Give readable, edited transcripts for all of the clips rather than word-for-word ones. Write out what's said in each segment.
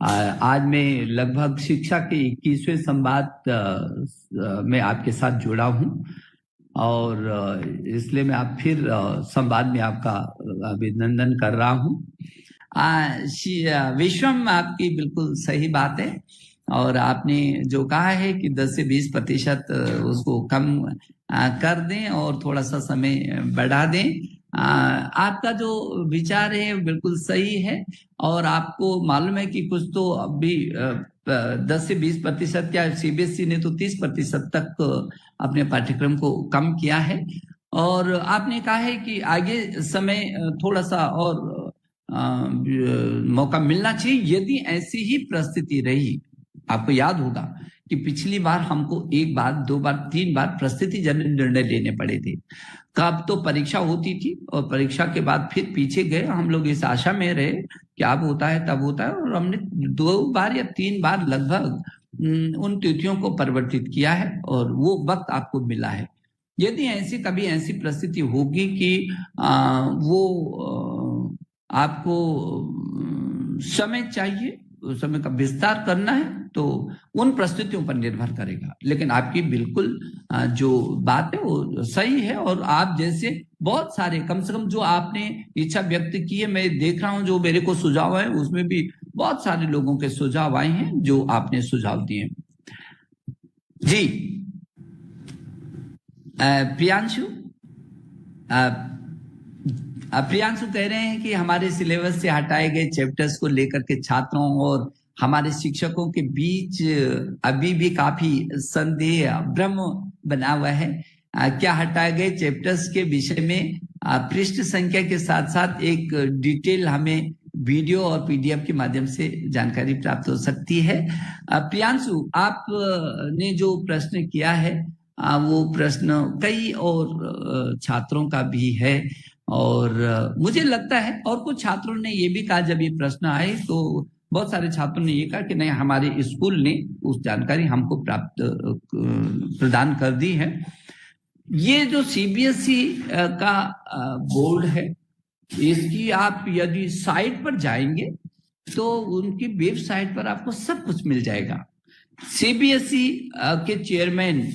आज मैं लगभग शिक्षा के 21वें संवाद में आपके साथ जुड़ा हूं और इसलिए मैं आप फिर संवाद में आपका अभिनंदन कर रहा हूं। विश्वम, आपकी बिल्कुल सही बात है और आपने जो कहा है कि 10 से 20% उसको कम कर दें और थोड़ा सा समय बढ़ा दें। आपका जो विचार है बिल्कुल सही है और आपको मालूम है कि कुछ तो अभी 10 से 20% क्या सीबीएसई ने तो 30% तक अपने पाठ्यक्रम को कम किया है और आपने कहा है कि आगे समय थोड़ा सा और मौका मिलना चाहिए। यदि ऐसी ही परिस्थिति रही, आपको याद होगा कि पिछली बार हमको 1 बार 2 बार 3 बार परिस्थिति जन्य निर्णय लेने पड़े थे। कब तो परीक्षा होती थी और परीक्षा के बाद फिर पीछे गए, हम लोग इस आशा में रहे कि अब होता है तब होता है और हमने 2 बार या 3 बार लगभग उन तिथियों को परिवर्तित किया है और वो वक्त आपको मिला है। यदि कभी ऐसी परिस्थिति होगी कि आपको समय चाहिए, उस समय का विस्तार करना है, तो उन परिस्थितियों पर निर्भर करेगा। लेकिन आपकी बिल्कुल जो बात है वो सही है और आप जैसे बहुत सारे, कम से कम जो आपने इच्छा व्यक्त की है, मैं देख रहा हूं जो मेरे को सुझाव है उसमें भी बहुत सारे लोगों के सुझाव आए हैं जो आपने सुझाव दिए। जी प्रियांशु, प्रियांशु कह रहे हैं कि हमारे सिलेबस से हटाए गए चैप्टर्स को लेकर के छात्रों और हमारे शिक्षकों के बीच अभी भी काफी संदेह भ्रम बना हुआ है। क्या हटाए गए चैप्टर्स के विषय में पृष्ठ संख्या के साथ साथ एक डिटेल हमें वीडियो और पीडीएफ के माध्यम से जानकारी प्राप्त हो सकती है? प्रियांशु, आपने जो प्रश्न किया है वो प्रश्न कई और छात्रों का भी है और मुझे लगता है और कुछ छात्रों ने ये भी कहा, जब ये प्रश्न आए तो बहुत सारे छात्रों ने ये कहा कि नहीं, हमारे स्कूल ने उस जानकारी हमको प्रदान कर दी है। ये जो सीबीएसई का बोर्ड है, इसकी आप यदि साइट पर जाएंगे तो उनकी वेबसाइट पर आपको सब कुछ मिल जाएगा। सीबीएसई के चेयरमैन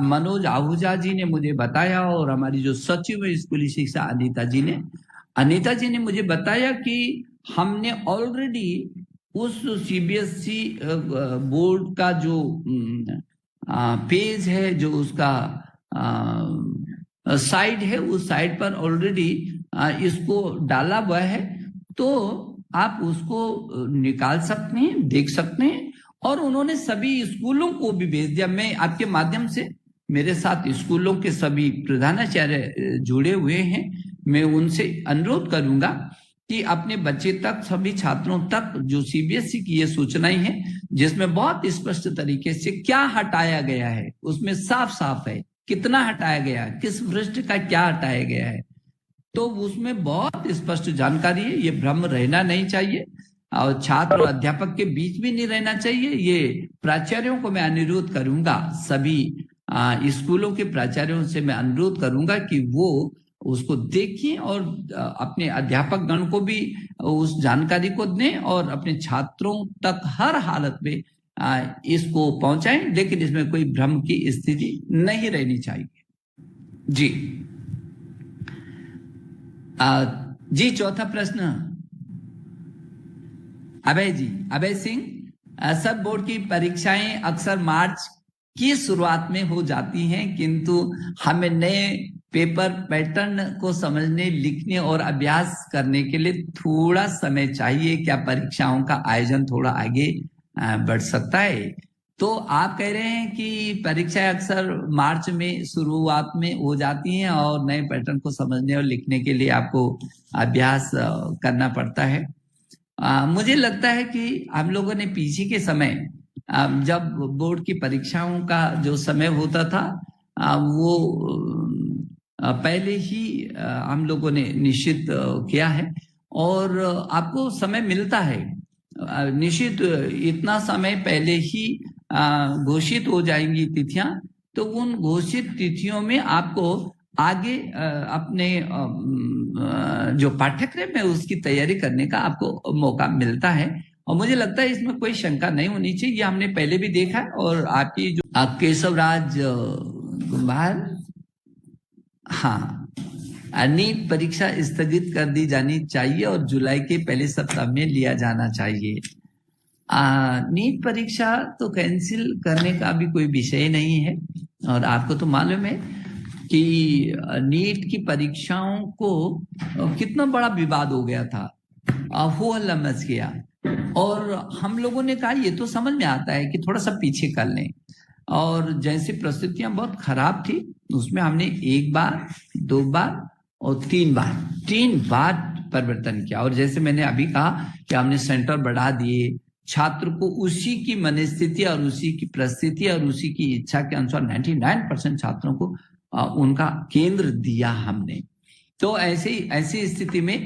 मनोज आहूजा जी ने मुझे बताया और हमारी जो सचिव है स्कूली शिक्षा अनीता जी ने मुझे बताया कि हमने ऑलरेडी उस सीबीएसई बोर्ड का जो पेज है, जो उसका साइट है, उस साइट पर ऑलरेडी इसको डाला हुआ है, तो आप उसको निकाल सकते हैं, देख सकते हैं और उन्होंने सभी स्कूलों को भी भेज दिया। मैं आपके माध्यम से, मेरे साथ स्कूलों के सभी प्रधानाचार्य जुड़े हुए हैं, मैं उनसे अनुरोध करूंगा कि अपने बच्चे तक, सभी छात्रों तक जो सीबीएसई की ये सूचनाएं हैं जिसमें बहुत स्पष्ट तरीके से क्या हटाया गया है, उसमें साफ साफ है कितना हटाया गया, किस पृष्ठ का क्या हटाया गया है, तो उसमें बहुत स्पष्ट जानकारी है। ये भ्रम रहना नहीं चाहिए और छात्र और अध्यापक के बीच भी नहीं रहना चाहिए। ये प्राचार्यों को मैं अनुरोध करूंगा, सभी स्कूलों के प्राचार्यों से मैं अनुरोध करूंगा कि वो उसको देखें और अपने अध्यापक गण को भी उस जानकारी को दें और अपने छात्रों तक हर हालत में इसको पहुंचाएं, लेकिन इसमें कोई भ्रम की स्थिति नहीं रहनी चाहिए। जी जी, चौथा प्रश्न अभय सिंह, सब बोर्ड की परीक्षाएं अक्सर मार्च की शुरुआत में हो जाती हैं, किंतु हमें नए पेपर पैटर्न को समझने, लिखने और अभ्यास करने के लिए थोड़ा समय चाहिए। क्या परीक्षाओं का आयोजन थोड़ा आगे बढ़ सकता है? तो आप कह रहे हैं कि परीक्षाएं अक्सर मार्च में शुरुआत में हो जाती हैं और नए पैटर्न को समझने और लिखने के लिए आपको अभ्यास करना पड़ता है। मुझे लगता है कि हम लोगों ने पीछे के समय, जब बोर्ड की परीक्षाओं का जो समय होता था, वो पहले ही हम लोगों ने निश्चित किया है और आपको समय मिलता है निश्चित। इतना समय पहले ही घोषित हो जाएंगी तिथियां, तो उन घोषित तिथियों में आपको आगे अपने जो पाठ्यक्रम है उसकी तैयारी करने का आपको मौका मिलता है और मुझे लगता है इसमें कोई शंका नहीं होनी चाहिए, ये हमने पहले भी देखा है। और आपकी जो केशवराज कुमार, हाँ, नीट परीक्षा स्थगित कर दी जानी चाहिए और जुलाई के पहले सप्ताह में लिया जाना चाहिए। नीट परीक्षा तो कैंसिल करने का भी कोई विषय नहीं है, और आपको तो मालूम है कि नीट की परीक्षाओं को कितना बड़ा विवाद हो गया था, हो हल्ला मच गया, और हम लोगों ने कहा ये तो समझ में आता है कि थोड़ा सा पीछे कर लें। और जैसी परिस्थितियां बहुत खराब थी, उसमें हमने 1 बार, 2 बार और 3 बार परिवर्तन किया। और जैसे मैंने अभी कहा कि हमने सेंटर बढ़ा दिए, छात्र को उसी की मनस्थिति और उसी की परिस्थिति और उसी की इच्छा के अनुसार 99% छात्रों को उनका केंद्र दिया हमने। तो ऐसी स्थिति में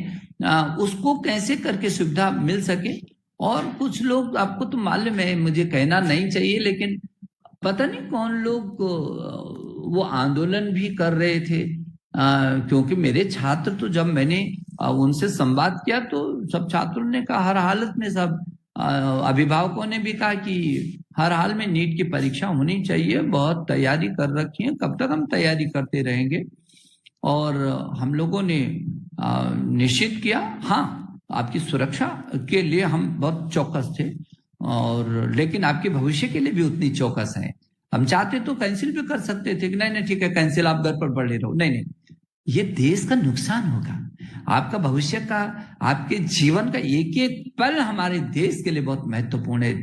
उसको कैसे करके सुविधा मिल सके। और कुछ लोग, आपको तो मालूम है, मुझे कहना नहीं चाहिए, लेकिन पता नहीं कौन लोग वो आंदोलन भी कर रहे थे, क्योंकि मेरे छात्र तो, जब मैंने उनसे संवाद किया तो सब छात्रों ने कहा, हर हालत में, सब अभिभावकों ने भी कहा कि हर हाल में नीट की परीक्षा होनी चाहिए, बहुत तैयारी कर रखी है, कब तक हम तैयारी करते रहेंगे। और हम लोगों ने निश्चित किया, हाँ, आपकी सुरक्षा के लिए हम बहुत चौकस थे, और लेकिन आपके भविष्य के लिए भी उतनी चौकस है। हम चाहते तो कैंसिल भी कर सकते थे कि नहीं ठीक है, कैंसिल, आप घर पर पढ़े रहो। नहीं, ये देश का नुकसान होगा, आपका भविष्य का, आपके जीवन का एक एक पल हमारे देश के लिए बहुत महत्वपूर्ण है।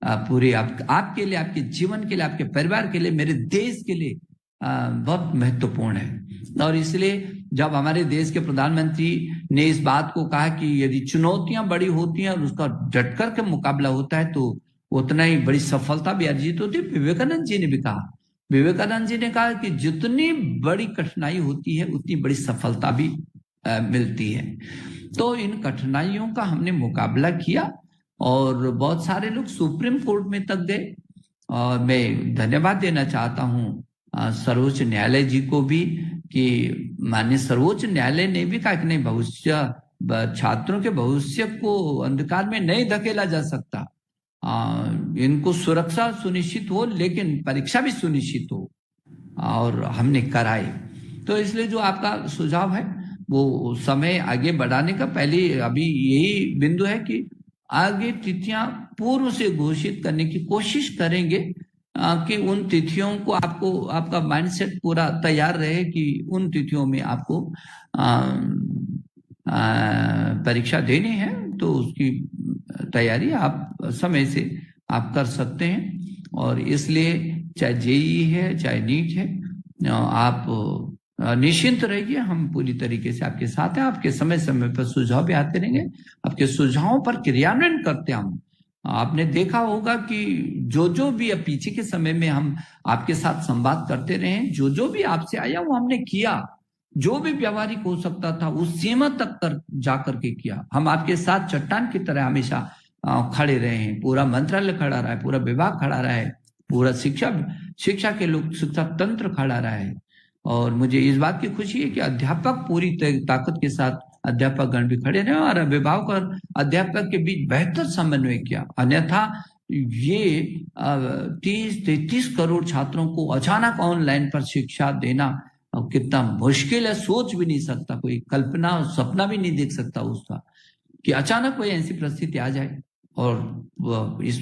पूरे आपके लिए, आपके जीवन के लिए, आपके परिवार के लिए, मेरे देश के लिए बहुत महत्वपूर्ण है। और इसलिए जब हमारे देश के प्रधानमंत्री ने इस बात को कहा कि यदि चुनौतियां बड़ी होती हैं और उसका डटकर के मुकाबला होता है तो उतना ही बड़ी सफलता भी अर्जित होती है। विवेकानंद जी ने भी कहा, विवेकानंद जी ने कहा कि जितनी बड़ी कठिनाई होती है उतनी बड़ी सफलता भी मिलती है। तो इन कठिनाइयों का हमने मुकाबला किया और बहुत सारे लोग सुप्रीम कोर्ट में तक गए। और मैं धन्यवाद देना चाहता हूँ सर्वोच्च न्यायालय जी को भी, कि माननीय सर्वोच्च न्यायालय ने भी कहा कि नहीं, भविष्य, छात्रों के भविष्य को अंधकार में नहीं धकेला जा सकता, इनको सुरक्षा सुनिश्चित हो लेकिन परीक्षा भी सुनिश्चित हो, और हमने कराई। तो इसलिए जो आपका सुझाव है वो समय आगे बढ़ाने का, पहले अभी यही बिंदु है कि आगे तिथियां पूर्व से घोषित करने की कोशिश करेंगे, कि उन तिथियों को आपको, आपका माइंडसेट पूरा तैयार रहे कि उन तिथियों में आपको परीक्षा देनी है, तो उसकी तैयारी आप समय से आप कर सकते हैं। और इसलिए चाहे जेईई है, चाहे नीट है, आप निश्चिंत रहिए, हम पूरी तरीके से आपके साथ हैं। आपके समय समय पर सुझाव भी आते रहेंगे, आपके सुझावों पर क्रियान्वयन करते हम। आपने देखा होगा कि जो भी अब पीछे के समय में हम आपके साथ संवाद करते रहे, जो भी आपसे आया वो हमने किया, जो भी व्यवहारिक हो सकता था उस सीमा तक जाकर के किया। हम आपके साथ चट्टान की तरह हमेशा खड़े रहे हैं, पूरा मंत्रालय खड़ा रहा है, पूरा विभाग खड़ा रहा है, पूरा शिक्षा के लोग, शिक्षा तंत्र खड़ा रहा है। और मुझे इस बात की खुशी है कि अध्यापक पूरी ताकत के साथ, अध्यापक गण भी खड़े रहे और अभिभावक और अध्यापक के बीच बेहतर समन्वय किया। अन्यथा ये 30-33 करोड़ छात्रों को अचानक ऑनलाइन पर शिक्षा देना कितना मुश्किल है, सोच भी नहीं सकता कोई, कल्पना सपना भी नहीं देख सकता उसका, कि अचानक कोई ऐसी परिस्थिति आ जाए और इस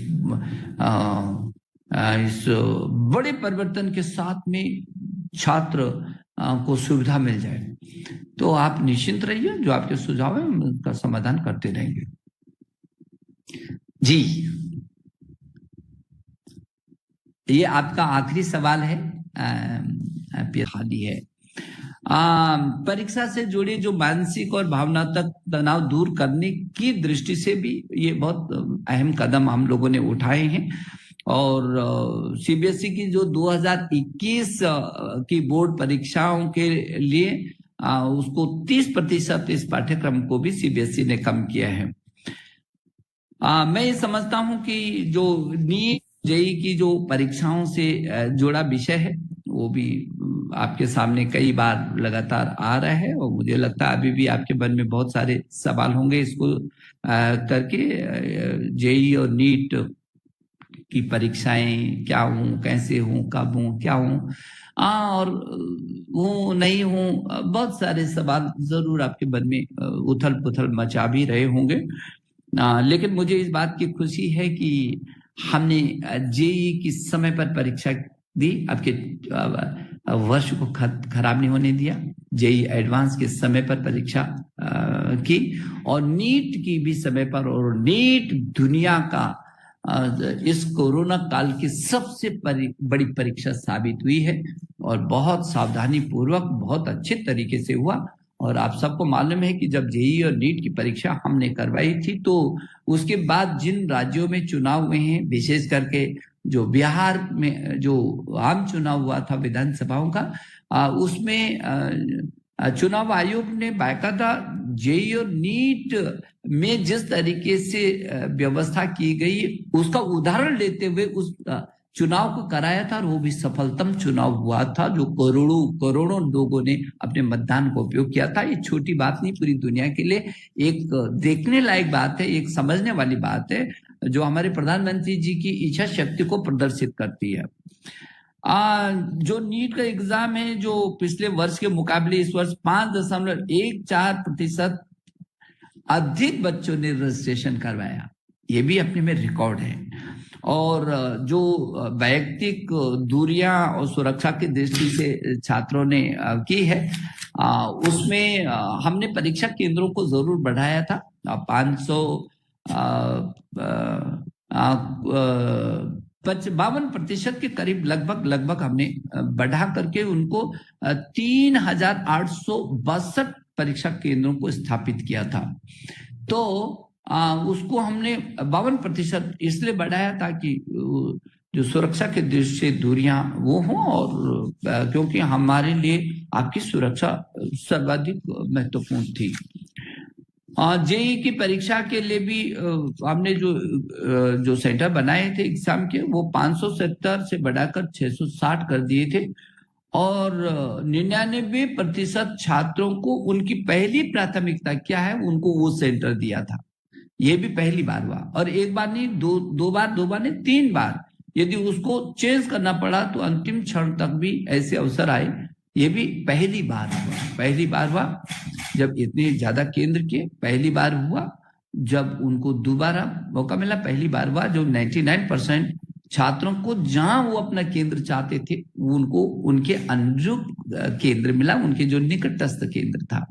बड़े परिवर्तन के साथ में छात्र को सुविधा मिल जाए। तो आप निश्चिंत रहिए, जो आपके सुझाव है हम उसका समाधान करते रहेंगे। जी, ये आपका आखिरी सवाल है, खाली है। परीक्षा से जुड़े जो मानसिक और भावनात्मक तनाव दूर करने की दृष्टि से भी ये बहुत अहम कदम हम लोगों ने उठाए हैं। और सीबीएसई की जो 2021 की बोर्ड परीक्षाओं के लिए उसको 30% इस पाठ्यक्रम को भी सीबीएसई ने कम किया है। मैं ये समझता हूं कि जो नीट जेईई की जो परीक्षाओं से जुड़ा विषय है वो भी आपके सामने कई बार लगातार आ रहा है, और मुझे लगता है अभी भी आपके मन में बहुत सारे सवाल होंगे इसको करके। जेई और नीट की परीक्षाएं क्या हूँ, कैसे हूँ, कब हूँ, क्या हूँ, और हूँ नहीं हूँ, बहुत सारे सवाल जरूर आपके मन में उथल पुथल मचा भी रहे होंगे। लेकिन मुझे इस बात की खुशी है कि हमने जेई की समय पर परीक्षा दी, आपके वर्ष को खराब नहीं होने दिया। जेई एडवांस के समय पर परीक्षा की, और नीट की भी समय पर, और नीट दुनिया का इस कोरोना काल की सबसे बड़ी परीक्षा साबित हुई है, और बहुत सावधानी पूर्वक बहुत अच्छे तरीके से हुआ। और आप सबको मालूम है कि जब जेई और नीट की परीक्षा हमने करवाई थी, तो उसके बाद जिन राज्यों में चुनाव हुए हैं, विशेष करके जो बिहार में जो आम चुनाव हुआ था विधानसभाओं का, उसमें चुनाव आयोग ने बाकायदा जेई और नीट में जिस तरीके से व्यवस्था की गई उसका उदाहरण लेते हुए उस चुनाव को कराया था, और वो भी सफलतम चुनाव हुआ था, जो करोड़ों लोगों ने अपने मतदान को उपयोग किया था। ये छोटी बात नहीं, पूरी दुनिया के लिए एक देखने लायक बात है, एक समझने वाली बात है, जो हमारे प्रधानमंत्री जी की इच्छा शक्ति को प्रदर्शित करती है। जो नीट का एग्जाम है, जो पिछले वर्ष के मुकाबले इस वर्ष 5.14% अधिक बच्चों ने रजिस्ट्रेशन करवाया, ये भी अपने में रिकॉर्ड है। और जो वैयक्तिक दूरियां और सुरक्षा की दृष्टि से छात्रों ने की है, उसमें हमने परीक्षा केंद्रों को जरूर बढ़ाया था। 52% के करीब लगभग हमने बढ़ा करके उनको 3,862 परीक्षा केंद्रों को स्थापित किया था। तो उसको हमने 52% इसलिए बढ़ाया ताकि जो सुरक्षा के दृष्टि से दूरियां वो हों, और क्योंकि हमारे लिए आपकी सुरक्षा सर्वाधिक महत्वपूर्ण थी। जेई की परीक्षा के लिए भी हमने जो सेंटर बनाए थे एग्जाम के, वो 570 से बढ़ाकर 660 कर दिए थे, और 99% छात्रों को उनकी पहली प्राथमिकता क्या है उनको वो सेंटर दिया था। ये भी पहली बार हुआ, और एक बार नहीं, दो बार नहीं, 3 बार यदि उसको चेंज करना पड़ा तो अंतिम क्षण तक भी ऐसे अवसर आए। ये भी पहली बार हुआ जब इतने ज्यादा केंद्र के, पहली बार हुआ जब उनको दोबारा मौका मिला, पहली बार हुआ जो 99% छात्रों को जहां वो अपना केंद्र चाहते थे उनको उनके अनुरूप केंद्र मिला, उनके जो निकटस्थ केंद्र था।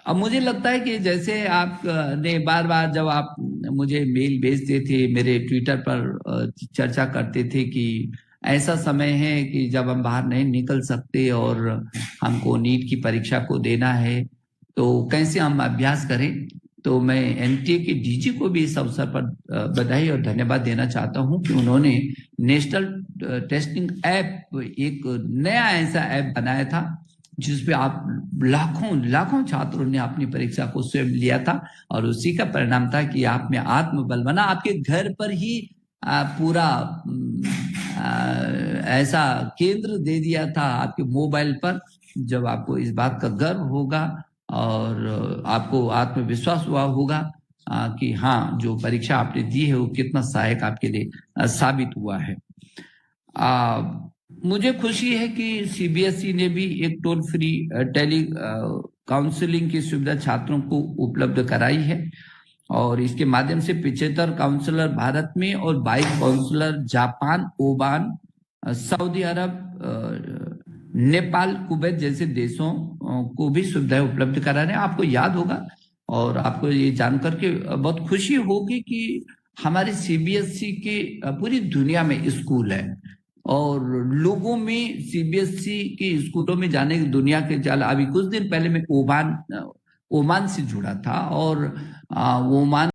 अब मुझे लगता है कि जैसे आप ने बार जब आप मुझे मेल भेजते थे, मेरे ट्विटर पर चर्चा करते थे कि ऐसा समय है कि जब हम बाहर नहीं निकल सकते और हमको नीट की परीक्षा को देना है, तो कैसे हम अभ्यास करें। तो मैं एनटीए के डीजी को भी इस अवसर पर बधाई और धन्यवाद देना चाहता हूं कि उन्होंने नेशनल टेस्टिंग ऐप, एक नया ऐसा ऐप बनाया था जिसपे आप लाखों छात्रों ने अपनी परीक्षा को स्वयं लिया था, और उसी का परिणाम था कि आप में आत्मबल बना। आपके घर पर ही पूरा ऐसा केंद्र दे दिया था आपके मोबाइल पर। जब आपको इस बात का गर्व होगा और आपको आत्मविश्वास हुआ होगा कि हाँ, जो परीक्षा आपने दी है वो कितना सहायक आपके लिए साबित हुआ है। मुझे खुशी है कि सीबीएसई ने भी एक टोल फ्री टेली काउंसलिंग की सुविधा छात्रों को उपलब्ध कराई है, और इसके माध्यम से 75 काउंसलर भारत में और 22 काउंसलर जापान, ओमान, सऊदी अरब, नेपाल, कुवैत जैसे देशों को भी सुविधाएं उपलब्ध करा रहे हैं। आपको याद होगा और आपको ये जानकर के बहुत खुशी होगी कि हमारे सीबीएसई के पूरी दुनिया में स्कूल है, और लोगों में सीबीएसई के स्कूलों में जाने की दुनिया के चाल। अभी कुछ दिन पहले मैं ओमान से जुड़ा था, और ओमान